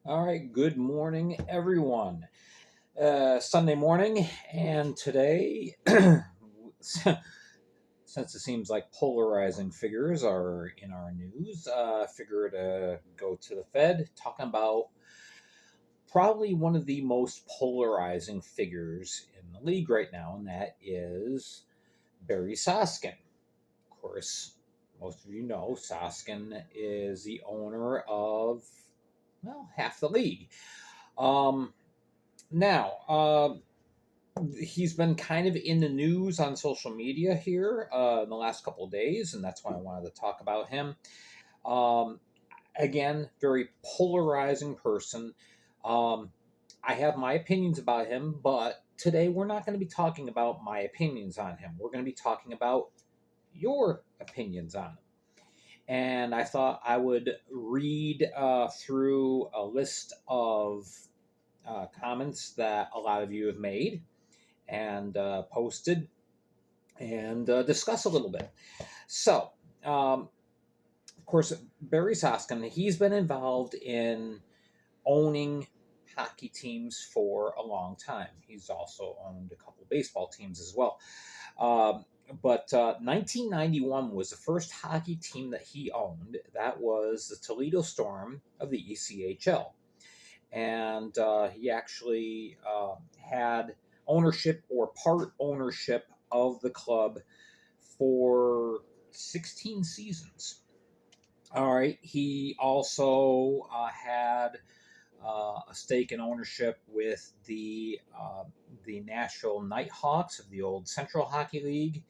All right, good morning, everyone. Sunday morning, and today, since it seems like polarizing figures are in our news, figure to go to the Fed, talking about probably one of the most polarizing figures in the league right now, and that is Barry Soskin. Of course, most of you know Soskin is the owner of, well, half the league. Um, Now, he's been kind of in the news on social media here in the last couple of days, and that's why I wanted to talk about him. Um, Again, very polarizing person. Um, I have my opinions about him, but today we're not going to be talking about my opinions on him. We're going to be talking about your opinions on him. And I thought I would read through a list of comments that a lot of you have made and posted and discuss a little bit. So, of course, Barry Soskin, he's been involved in owning hockey teams for a long time. He's also owned a couple baseball teams as well. But 1991 was the first hockey team that he owned. That was the Toledo Storm of the ECHL. And he actually had ownership or part ownership of the club for 16 seasons. All right. He also had a stake in ownership with the Nashville Nighthawks of the old Central Hockey League,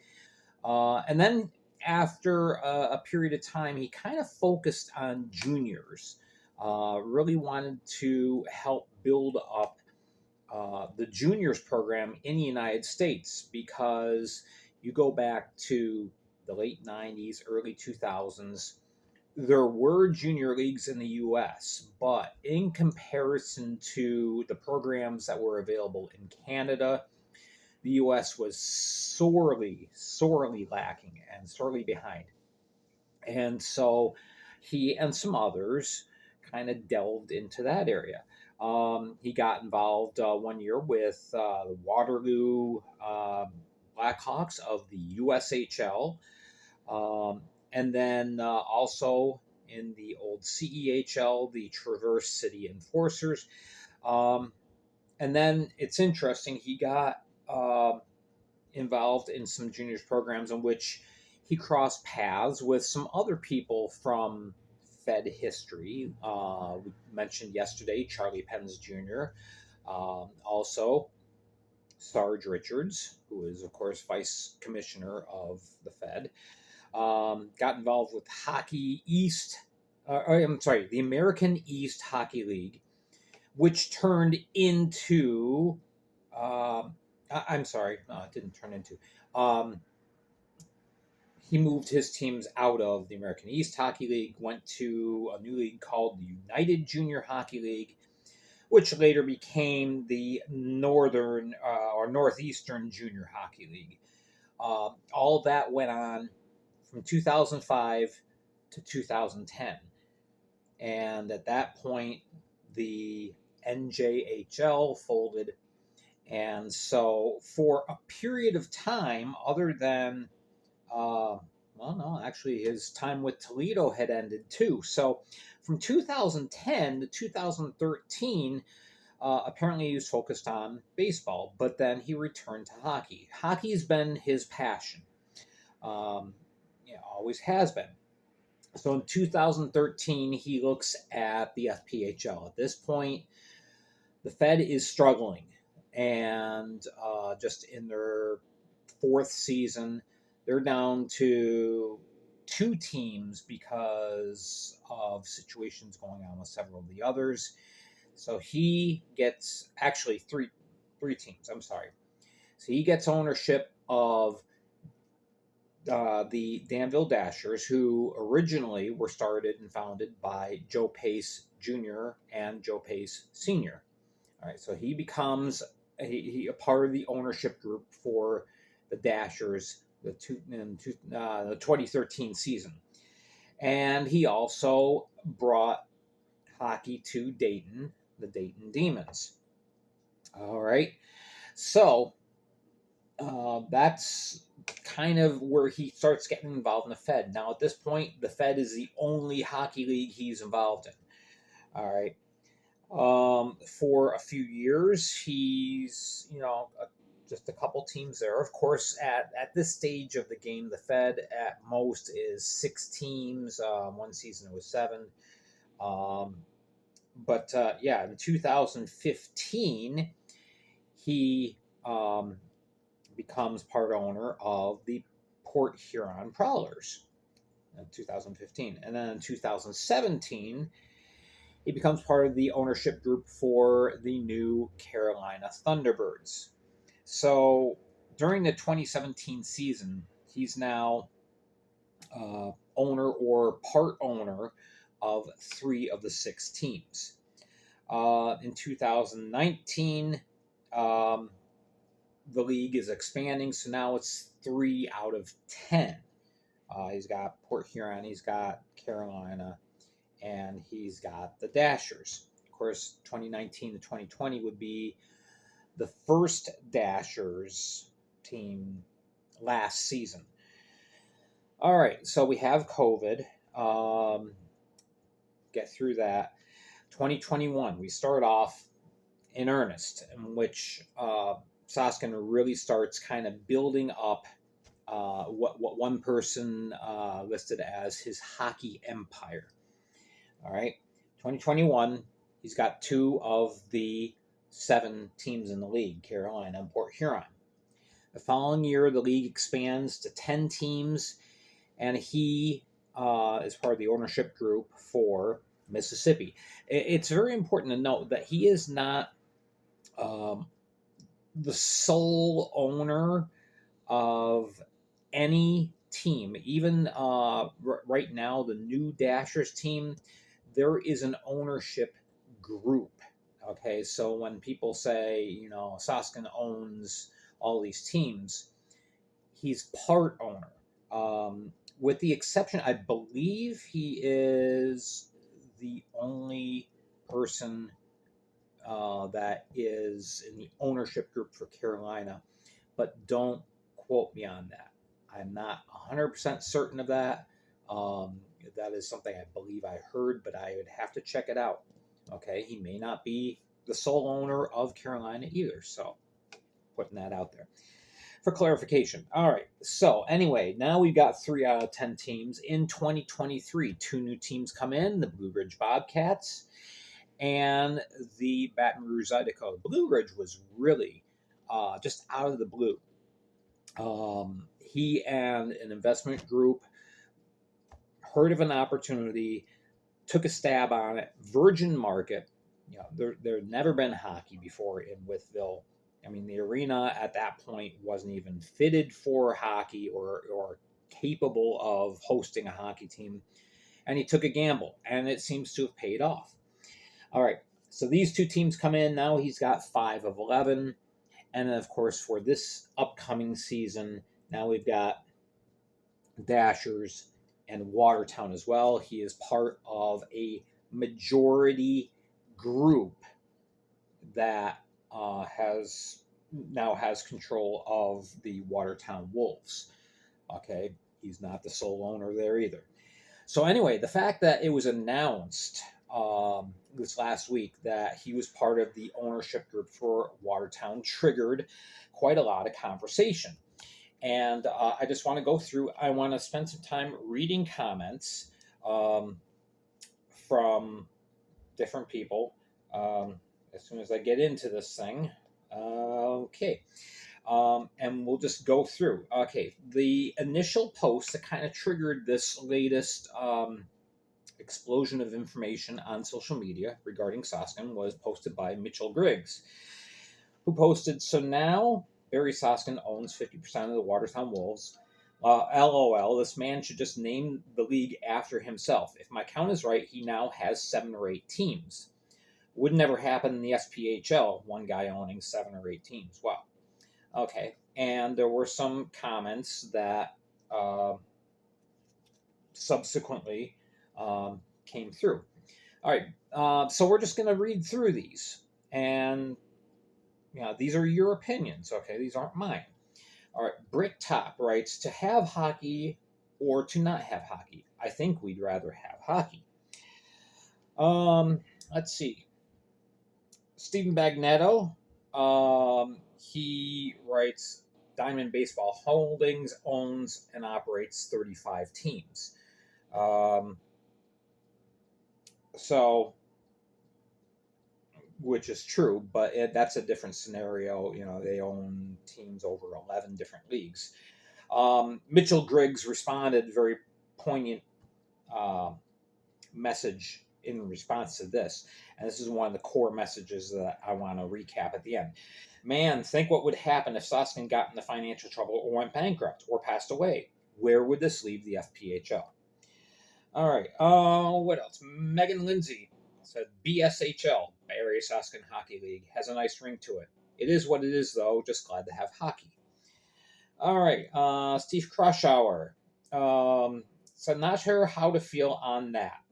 and then after a period of time, he kind of focused on juniors. Really wanted to help build up the juniors program in the United States because you go back to the late 90s, early 2000s, there were junior leagues in the US, but in comparison to the programs that were available in Canada, the US was sorely lacking and sorely behind. And so he and some others kind of delved into that area. He got involved one year with the Waterloo Blackhawks of the USHL, and then also in the old CEHL, the Traverse City Enforcers. Um, and then it's interesting, he got involved in some juniors programs in which he crossed paths with some other people from Fed history. We mentioned yesterday Charlie Penn's Jr., also Sge Richards, who is, of course, vice commissioner of the Fed. Got involved with Hockey East, I'm sorry, the American East Hockey League, which turned into, I'm sorry, it didn't turn into. Um, he moved his teams out of the American East Hockey League, went to a new league called the United Junior Hockey League, which later became the Northern or Northeastern Junior Hockey League. All that went on from 2005 to 2010. And at that point, the NJHL folded. And so, for a period of time, other than, well, no, actually, his time with Toledo had ended too. So, from 2010 to 2013, apparently he was focused on baseball, but then he returned to hockey. Hockey's been his passion. Always has been. So in 2013, he looks at the FPHL. At this point, the Fed is struggling, and just in their fourth season, they're down to two teams because of situations going on with several of the others. So he gets actually three teams. I'm sorry. So he gets ownership of the Danville Dashers, who originally were started and founded by Joe Pace Jr. and Joe Pace Sr. All right, so he becomes a part of the ownership group for the Dashers the 2013 season, and he also brought hockey to Dayton, the Dayton Demons. All right. So that's kind of where he starts getting involved in the Fed. Now, at this point, the Fed is the only hockey league he's involved in. All right. For a few years, he's, just a couple teams there. Of course, at this stage of the game, the Fed at most is 6 teams. One season it was 7. In 2015, he becomes part owner of the Port Huron Prowlers in 2015. And then in 2017, he becomes part of the ownership group for the new Carolina Thunderbirds. So during the 2017 season, he's now owner or part owner of 3 of the 6 teams. In 2019, the league is expanding, so now it's 3 out of 10. He's got Port Huron, he's got Carolina, and he's got the Dashers. Of course, 2019 to 2020 would be the first Dashers team last season. All right, so we have COVID. Get through that. 2021, we start off in earnest, in which Soskin really starts kind of building up what one person listed as his hockey empire. All right, 2021, he's got 2 of the 7 teams in the league, Carolina and Port Huron. The following year, the league expands to 10 teams, and he is part of the ownership group for Mississippi. It's very important to note that he is not the sole owner of any team. Even right now, the new Dashers team, there is an ownership group. Okay, so when people say, Soskin owns all these teams, he's part owner. With the exception, I believe he is the only person that is in the ownership group for Carolina, but don't quote me on that. I'm not 100% certain of that. That is something I believe I heard, but I would have to check it out. Okay, he may not be the sole owner of Carolina either, so putting that out there for clarification. All right, so anyway, now we've got 3 out of 10 teams. In 2023, 2 new teams come in, the Blue Ridge Bobcats and the Baton Rouge Zydeco. Blue Ridge was really just out of the blue. He and an investment group heard of an opportunity, took a stab on it. Virgin market, there had never been hockey before in Wytheville. I mean, the arena at that point wasn't even fitted for hockey or capable of hosting a hockey team. And he took a gamble, and it seems to have paid off. All right, so these 2 teams come in. Now he's got 5 of 11. And then, of course, for this upcoming season, now we've got Dashers and Watertown as well. He is part of a majority group that has control of the Watertown Wolves. Okay, he's not the sole owner there either. So anyway, the fact that it was announced this last week that he was part of the ownership group for Watertown triggered quite a lot of conversation. And I just want to go through, I want to spend some time reading comments from different people as soon as I get into this thing. Okay. And we'll just go through. Okay. The initial post that kind of triggered this latest explosion of information on social media regarding Soskin was posted by Mitchell Griggs, who posted, "So now Barry Soskin owns 50% of the Watertown Wolves. LOL, this man should just name the league after himself. If my count is right, he now has 7 or 8 teams. Would never happen in the SPHL, one guy owning 7 or 8 teams." Wow. Okay. And there were some comments that subsequently came through. All right. So we're just going to read through these. And, these are your opinions, okay? These aren't mine. All right. Bricktop writes, to have hockey or to not have hockey. I think we'd rather have hockey. Let's see. Stephen Bagnetto, he writes, Diamond Baseball Holdings owns and operates 35 teams. So, which is true, but that's a different scenario. They own teams over 11 different leagues. Mitchell Griggs responded very poignant message in response to this. And this is one of the core messages that I want to recap at the end. Man, think what would happen if Soskin got into financial trouble or went bankrupt or passed away. Where would this leave the FPHL? All right. What else? Megan Lindsay said BSHL, Barry Soskin Hockey League, has a nice ring to it. It is what it is, though. Just glad to have hockey. All right. Steve Kroschauer said, not sure how to feel on that.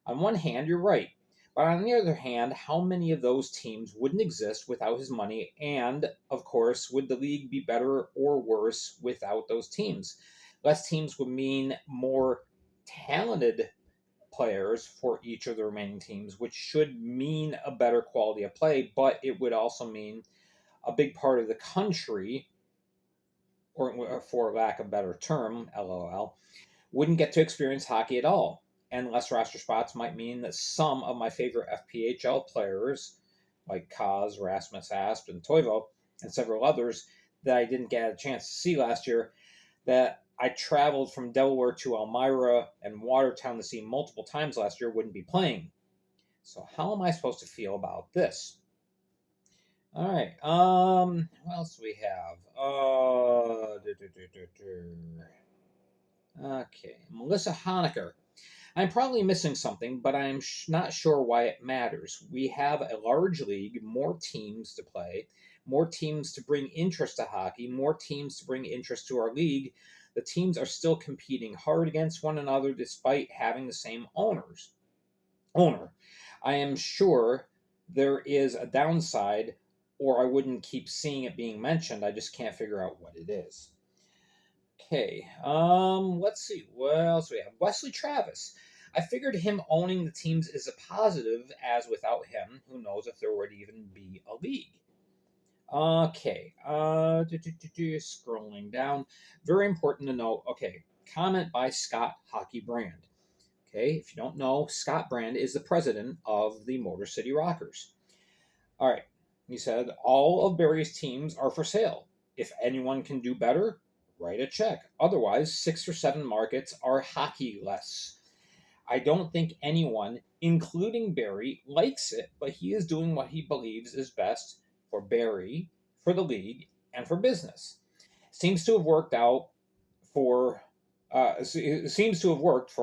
On one hand, you're right. But on the other hand, how many of those teams wouldn't exist without his money? And, of course, would the league be better or worse without those teams? Less teams would mean more talented players for each of the remaining teams, which should mean a better quality of play, but it would also mean a big part of the country, or for lack of a better term, LOL, wouldn't get to experience hockey at all. And less roster spots might mean that some of my favorite FPHL players, like Kaz, Rasmus Asp, and Toivo, and several others that I didn't get a chance to see last year, that I traveled from Delaware to Elmira and Watertown to see multiple times last year, wouldn't be playing. So how am I supposed to feel about this? All right. What else do we have? Okay. Melissa Honecker. I'm probably missing something, but I'm not sure why it matters. We have a large league, more teams to play, more teams to bring interest to hockey, more teams to bring interest to our league. The teams are still competing hard against one another despite having the same owner. I am sure there is a downside, or I wouldn't keep seeing it being mentioned. I just can't figure out what it is. Okay, let's see. What else we have? Wesley Travis. I figured him owning the teams is a positive, as without him, who knows if there would even be a league. Okay, scrolling down. Very important to note. Okay, comment by Scott Hockey Brand. Okay, if you don't know, Scott Brand is the president of the Motor City Rockers. All right, he said, all of Barry's teams are for sale. If anyone can do better, write a check. Otherwise, 6 or 7 markets are hockey-less. I don't think anyone, including Barry, likes it, but he is doing what he believes is best for Barry, for the league, and for business. Seems to have worked for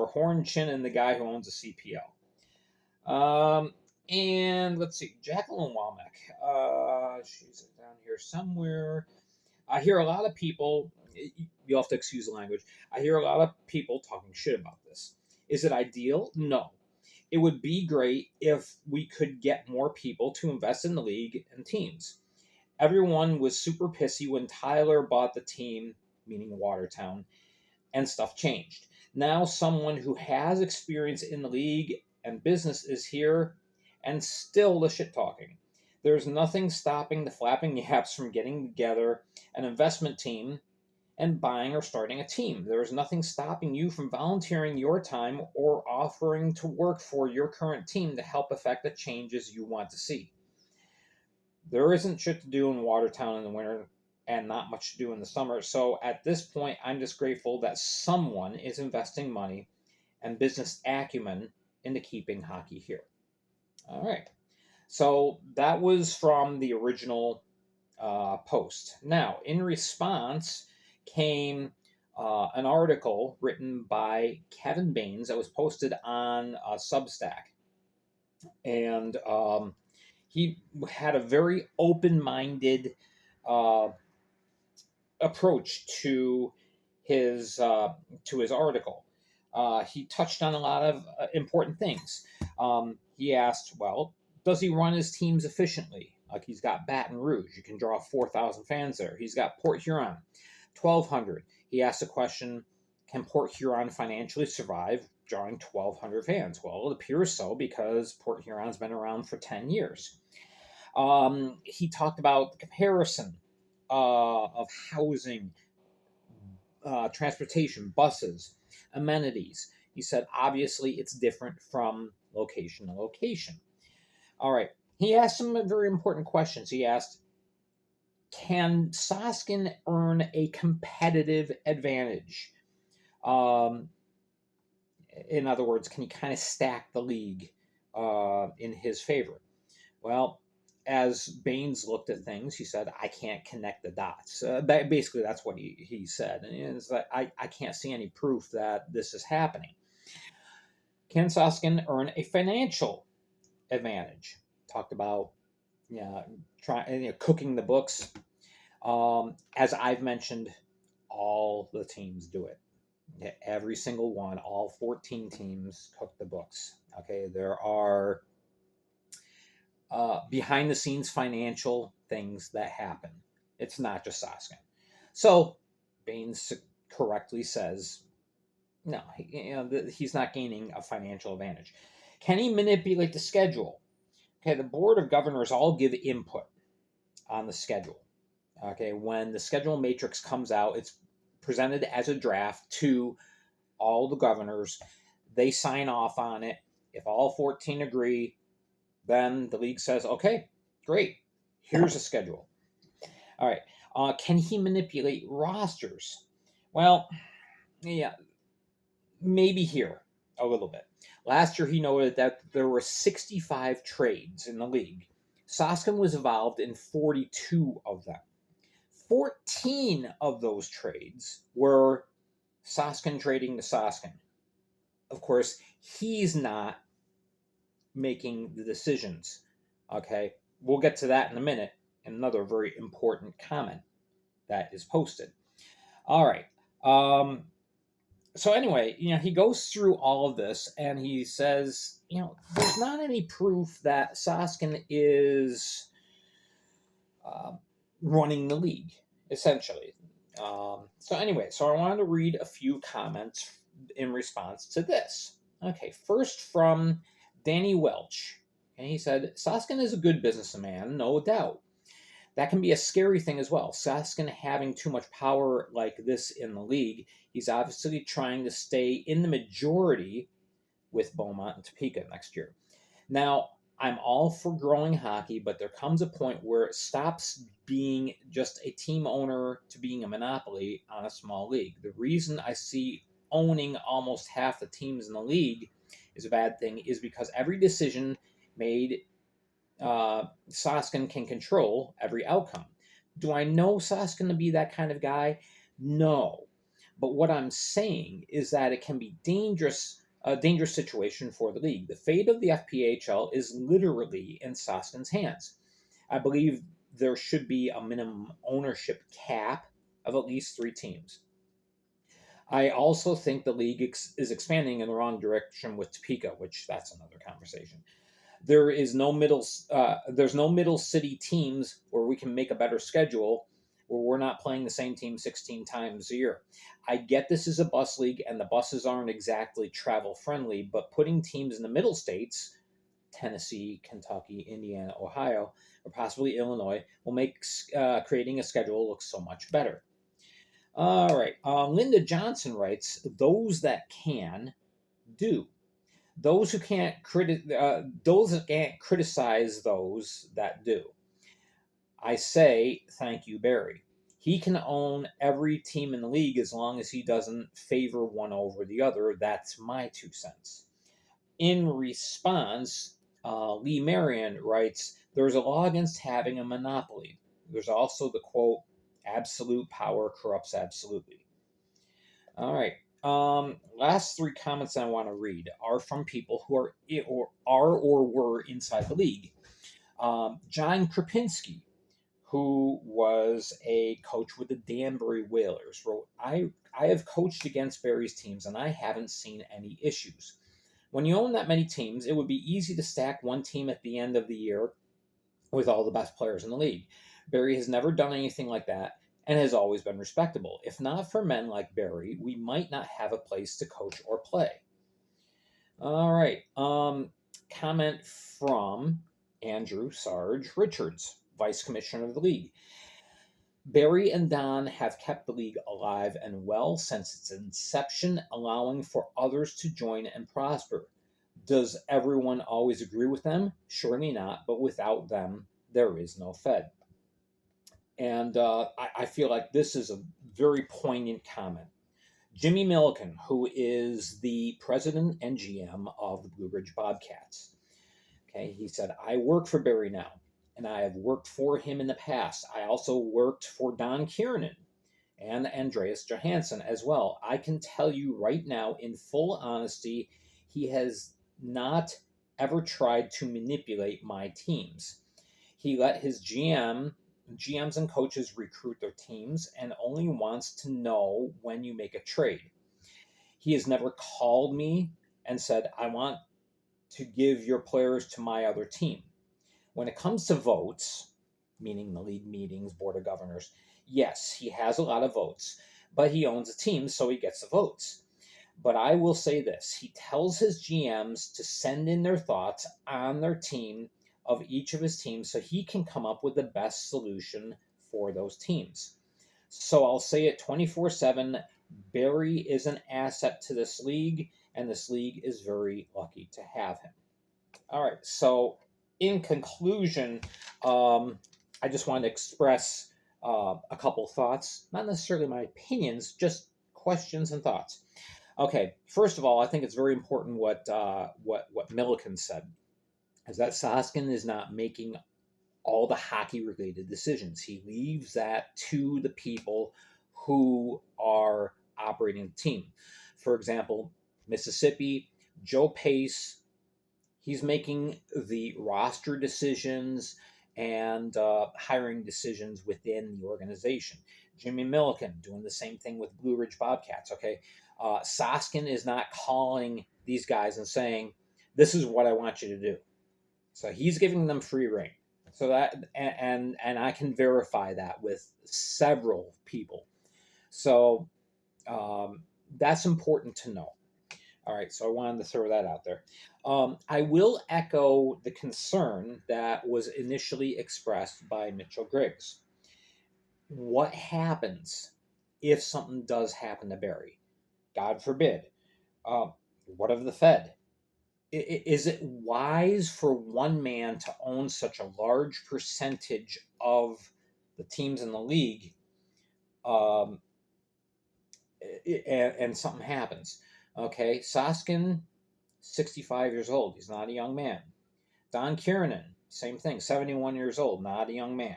Horn, Chin, and the guy who owns the CPL. And let's see, Jacqueline Walmack. She's down here somewhere. I hear a lot of people, you'll have to excuse the language, I hear a lot of people talking shit about this. Is it ideal? No. It would be great if we could get more people to invest in the league and teams. Everyone was super pissy when Tyler bought the team, meaning Watertown, and stuff changed. Now someone who has experience in the league and business is here, and still the shit talking. There's nothing stopping the flapping yaps from getting together an investment team and buying or starting a team. There is nothing stopping you from volunteering your time or offering to work for your current team to help affect the changes you want to see. There isn't shit to do in Watertown in the winter and not much to do in the summer. So at this point, I'm just grateful that someone is investing money and business acumen into keeping hockey here. All right. So that was from the original post. Now, in response came an article written by Kevin Baines that was posted on Substack. And he had a very open-minded approach to his article. He touched on a lot of important things. He asked, well, does he run his teams efficiently? Like he's got Baton Rouge, you can draw 4,000 fans there. He's got Port Huron, 1,200. He asked the question, can Port Huron financially survive drawing 1,200 fans? Well, it appears so because Port Huron's been around for 10 years. He talked about the comparison of housing, transportation, buses, amenities. He said, obviously, it's different from location to location. All right. He asked some very important questions. He asked, can Soskin earn a competitive advantage? Um, in other words, can he kind of stack the league in his favor? Well, as Baines looked at things, he said, I can't connect the dots. Basically, that's what he said. And it's like, I can't see any proof that this is happening. Can Soskin earn a financial advantage? Talked about cooking the books. As I've mentioned, all the teams do it. Every single one, all 14 teams cook the books. Okay, there are behind the scenes financial things that happen. It's not just Soskin. So Baines correctly says, no, he's not gaining a financial advantage. Can he manipulate the schedule? Okay, the Board of Governors all give input on the schedule. Okay, when the schedule matrix comes out, it's presented as a draft to all the governors. They sign off on it. If all 14 agree, then the league says, okay, great, here's a schedule. All right. Can he manipulate rosters? Well, yeah, maybe here a little bit. Last year, he noted that there were 65 trades in the league. Soskin was involved in 42 of them. 14 of those trades were Soskin trading to Soskin. Of course, he's not making the decisions. Okay, we'll get to that in a minute. Another very important comment that is posted. All right. So anyway, he goes through all of this and he says, there's not any proof that Soskin is running the league, essentially. So anyway, I wanted to read a few comments in response to this. Okay, first from Danny Welch. And he said, Soskin is a good businessman, no doubt. That can be a scary thing as well. Soskin having too much power like this in the league, he's obviously trying to stay in the majority with Beaumont and Topeka next year. Now, I'm all for growing hockey, but there comes a point where it stops being just a team owner to being a monopoly on a small league. The reason I see owning almost half the teams in the league is a bad thing is because every decision made, Soskin can control every outcome. Do I know Soskin to be that kind of guy? No. But what I'm saying is that it can be a dangerous situation for the league. The fate of the FPHL is literally in Soskin's hands. I believe there should be a minimum ownership cap of at least 3 teams. I also think the league is expanding in the wrong direction with Topeka, which that's another conversation. There's no middle city teams where we can make a better schedule where we're not playing the same team 16 times a year. I get this is a bus league and the buses aren't exactly travel friendly, but putting teams in the middle states, Tennessee, Kentucky, Indiana, Ohio, or possibly Illinois, will make creating a schedule look so much better. All right. Linda Johnson writes, those that can do. Those that can't criticize those that do. I say, thank you, Barry. He can own every team in the league as long as he doesn't favor one over the other. That's my 2 cents. In response, Lee Marion writes, there's a law against having a monopoly. There's also the quote, absolute power corrupts absolutely. All right. Last 3 comments I want to read are from people who are were inside the league. John Krapinski, who was a coach with the Danbury Whalers, wrote, I have coached against Barry's teams and I haven't seen any issues. When you own that many teams, it would be easy to stack one team at the end of the year with all the best players in the league. Barry has never done anything like that and has always been respectable. If not for men like Barry, we might not have a place to coach or play. All right. Comment from Andrew Sge Richards, Vice Commissioner of the League. Barry and Don have kept the league alive and well since its inception, allowing for others to join and prosper. Does everyone always agree with them? Surely not, but without them, there is no Fed. And I feel like this is a very poignant comment. Jimmy Milliken, who is the president and GM of the Blue Ridge Bobcats, okay, he said, I work for Barry now, and I have worked for him in the past. I also worked for Don Kiernan and Andreas Johansson as well. I can tell you right now, in full honesty, he has not ever tried to manipulate my teams. He let his GMs and coaches recruit their teams and only wants to know when you make a trade. He has never called me and said, I want to give your players to my other team. When it comes to votes, meaning the league meetings, board of governors, yes, he has a lot of votes, but he owns a team, so he gets the votes. But I will say this, he tells his GMs to send in their thoughts on their team of each of his teams so he can come up with the best solution for those teams. So I'll say it 24/7, Barry is an asset to this league, and this league is very lucky to have him. All right, so in conclusion, I just wanted to express a couple thoughts, not necessarily my opinions, just questions and thoughts. Okay, first of all, I think it's very important what Milliken said, is that Soskin is not making all the hockey-related decisions. He leaves that to the people who are operating the team. For example, Mississippi, Joe Pace, he's making the roster decisions and hiring decisions within the organization. Jimmy Milliken doing the same thing with Blue Ridge Bobcats. Okay, Soskin is not calling these guys and saying, "This is what I want you to do." So he's giving them free rein. So that and I can verify that with several people. So that's important to know. All right, so I wanted to throw that out there. I will echo the concern that was initially expressed by Mitchell Griggs. What happens if something does happen to Barry? God forbid. What of the Fed? Is it wise for one man to own such a large percentage of the teams in the league and something happens? Okay, Soskin, 65 years old. He's not a young man. Don Kiernan, same thing, 71 years old, not a young man.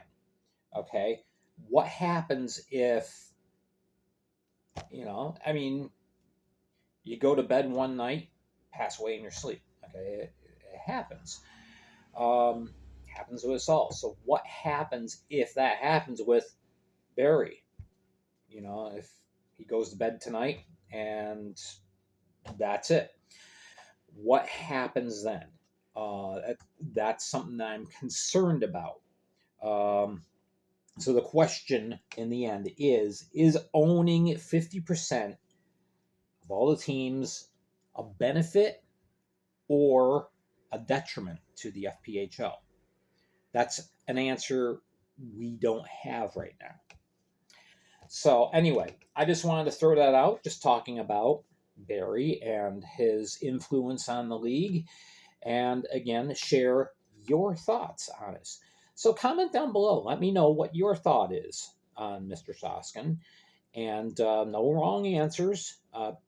Okay, what happens if, I mean, you go to bed one night, pass away in your sleep? Okay, it happens. Happens to us all. So what happens if that happens with Barry? If he goes to bed tonight and that's it, what happens then? That's something that I'm concerned about. So the question in the end is owning 50% of all the teams a benefit or a detriment to the FPHL? That's an answer we don't have right now. So anyway, I just wanted to throw that out, just talking about Barry and his influence on the league, and again, share your thoughts on this. So comment down below. Let me know what your thought is on Mr. Soskin. And no wrong answers.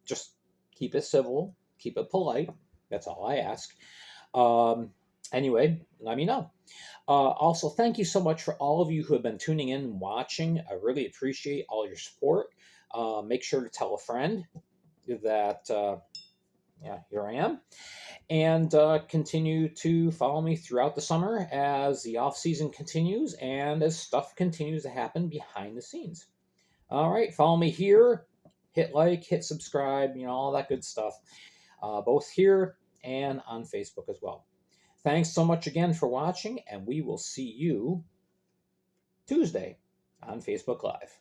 Just keep it civil, keep it polite. That's all I ask. Anyway, let me know. Also, thank you so much for all of you who have been tuning in and watching. I really appreciate all your support. Make sure to tell a friend that, here I am. And continue to follow me throughout the summer as the off season continues and as stuff continues to happen behind the scenes. All right, follow me here. Hit like, hit subscribe, all that good stuff. Both here and on Facebook as well. Thanks so much again for watching, and we will see you Tuesday on Facebook Live.